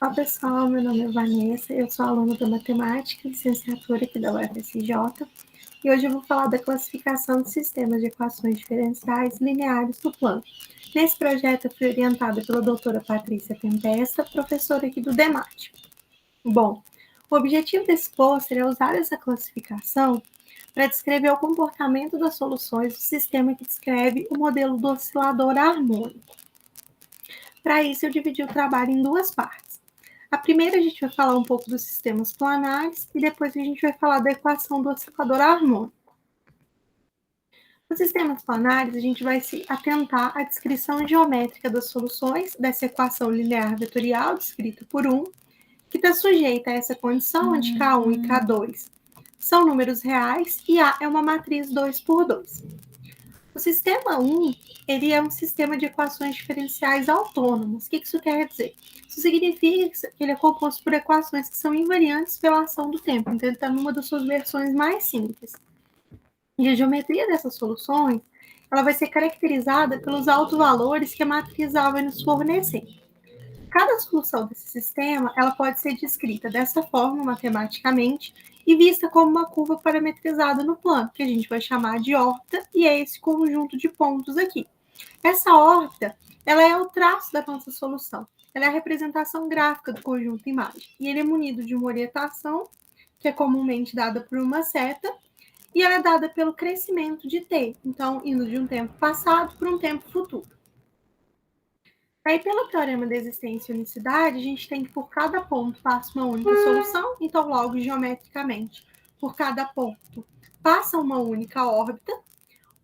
Olá pessoal, meu nome é Vanessa, eu sou aluna da Matemática, licenciatura aqui da UFSJ, e hoje eu vou falar da classificação de sistemas de equações diferenciais lineares do plano. Nesse projeto eu fui orientada pela doutora Patrícia Tempesta, professora aqui do DEMAT. Bom, o objetivo desse pôster é usar essa classificação para descrever o comportamento das soluções do sistema que descreve o modelo do oscilador harmônico. Para isso, eu dividi o trabalho em duas partes. A primeira, a gente vai falar um pouco dos sistemas planares e depois a gente vai falar da equação do oscilador harmônico. Nos sistemas planares, a gente vai se atentar à descrição geométrica das soluções dessa equação linear vetorial descrita por 1, que está sujeita a essa condição onde K1 e K2 são números reais e A é uma matriz 2 por 2. O sistema 1, ele é um sistema de equações diferenciais autônomas. O que isso quer dizer? Isso significa que ele é composto por equações que são invariantes pela ação do tempo. Então, ele está numa das suas versões mais simples. E a geometria dessas soluções, ela vai ser caracterizada pelos autovalores que a matriz A vai nos fornecer. Cada solução desse sistema, ela pode ser descrita dessa forma matematicamente e vista como uma curva parametrizada no plano, que a gente vai chamar de órbita, e é esse conjunto de pontos aqui. Essa órbita, ela é o traço da nossa solução. Ela é a representação gráfica do conjunto imagem. E ele é munido de uma orientação, que é comumente dada por uma seta, e ela é dada pelo crescimento de t, então indo de um tempo passado para um tempo futuro. Aí, pelo teorema da existência e unicidade, a gente tem que por cada ponto passa uma única solução, então logo geometricamente, por cada ponto passa uma única órbita.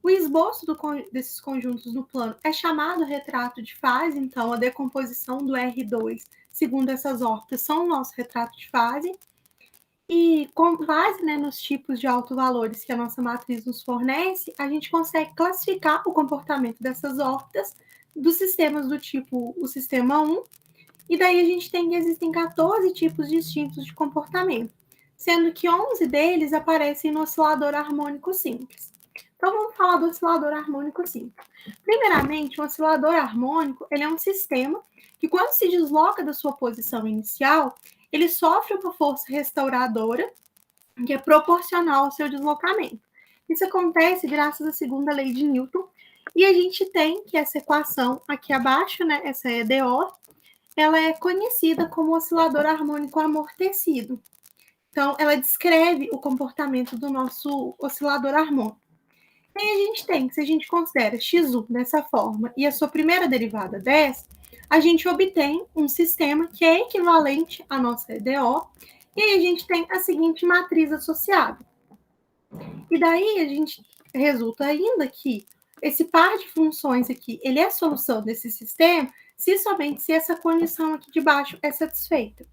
O esboço desses conjuntos no plano é chamado retrato de fase, então a decomposição do R2 segundo essas órbitas são o nosso retrato de fase. E com base nos tipos de autovalores que a nossa matriz nos fornece, a gente consegue classificar o comportamento dessas órbitas dos sistemas do tipo o sistema 1, e daí a gente tem que existem 14 tipos distintos de comportamento, sendo que 11 deles aparecem no oscilador harmônico simples. Então vamos falar do oscilador harmônico simples. Primeiramente, o oscilador harmônico, ele é um sistema que quando se desloca da sua posição inicial, ele sofre uma força restauradora que é proporcional ao seu deslocamento. Isso acontece graças à segunda lei de Newton, e a gente tem que essa equação aqui abaixo, essa EDO, ela é conhecida como oscilador harmônico amortecido. Então, ela descreve o comportamento do nosso oscilador harmônico. E aí a gente tem que, se a gente considera x1 dessa forma e a sua primeira derivada dessa, a gente obtém um sistema que é equivalente à nossa EDO, e aí a gente tem a seguinte matriz associada. E daí a gente resulta ainda que esse par de funções aqui, ele é a solução desse sistema, somente se essa condição aqui de baixo é satisfeita.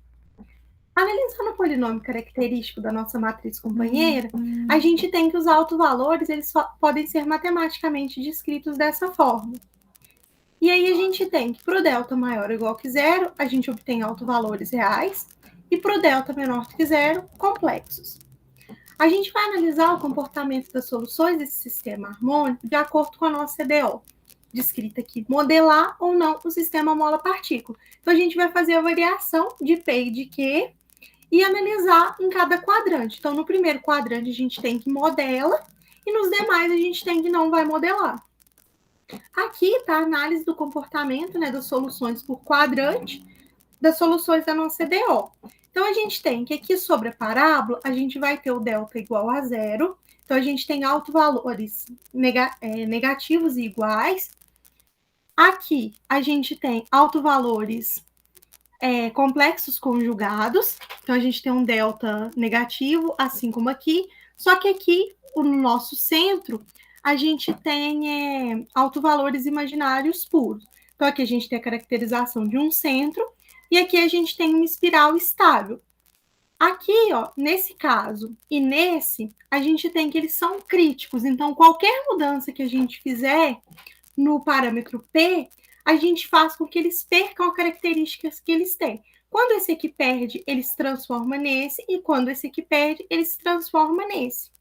Analisando o polinômio característico da nossa matriz companheira, a gente tem que os autovalores eles podem ser matematicamente descritos dessa forma. E aí a gente tem que para o delta maior ou igual que zero, a gente obtém autovalores reais, e para o delta menor que zero, complexos. A gente vai analisar o comportamento das soluções desse sistema harmônico de acordo com a nossa EDO, descrita aqui, modelar ou não o sistema mola-partícula. Então, a gente vai fazer a variação de P e de Q e analisar em cada quadrante. Então, no primeiro quadrante, a gente tem que modela, e nos demais, a gente tem que não vai modelar. Aqui está a análise do comportamento das soluções por quadrante, das soluções da nossa EDO. Então, a gente tem que aqui sobre a parábola, a gente vai ter o delta igual a zero. Então, a gente tem autovalores negativos e iguais. Aqui, a gente tem autovalores complexos conjugados. Então, a gente tem um delta negativo, assim como aqui. Só que aqui, no nosso centro, a gente tem autovalores imaginários puros. Então, aqui a gente tem a caracterização de um centro, e aqui a gente tem uma espiral estável. Aqui, ó, nesse caso e nesse, a gente tem que eles são críticos. Então, qualquer mudança que a gente fizer no parâmetro P, a gente faz com que eles percam as características que eles têm. Quando esse aqui perde, ele se transforma nesse, e quando esse aqui perde, ele se transforma nesse.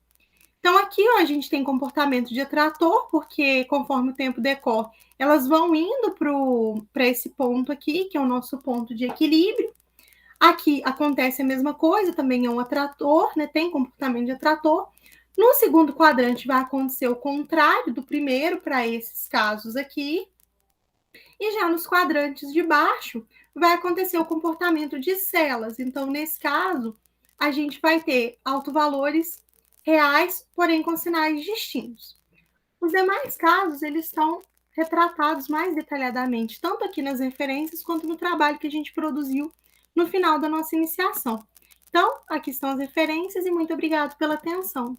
Então, aqui ó, a gente tem comportamento de atrator, porque conforme o tempo decorre, elas vão indo para esse ponto aqui, que é o nosso ponto de equilíbrio. Aqui acontece a mesma coisa, também é um atrator, né? Tem comportamento de atrator. No segundo quadrante vai acontecer o contrário do primeiro para esses casos aqui. E já nos quadrantes de baixo vai acontecer o comportamento de celas. Então, nesse caso, a gente vai ter autovalores reais, porém com sinais distintos. Os demais casos, eles estão retratados mais detalhadamente, tanto aqui nas referências, quanto no trabalho que a gente produziu no final da nossa iniciação. Então, aqui estão as referências e muito obrigado pela atenção.